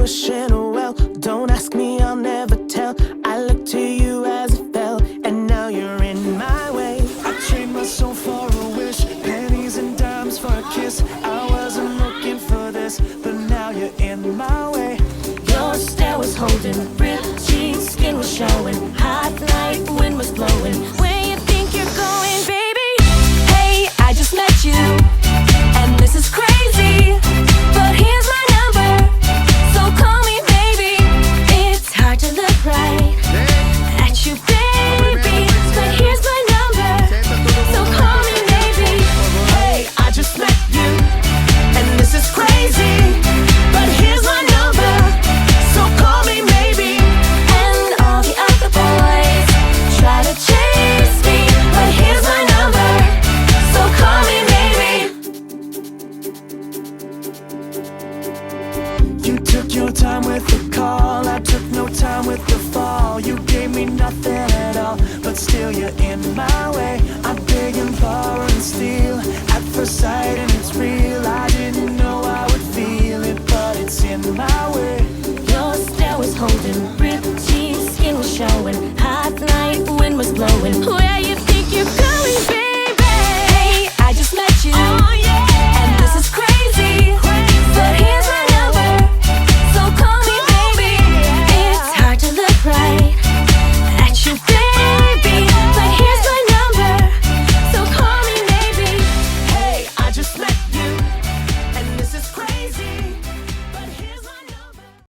wishing well. Don't ask me, I'll never tell. I looked to you as it fell, and now you're in my way. I trade my soul for a wish, pennies and dimes for a kiss. I wasn't looking for this, but now you're in my way. Your stare was holding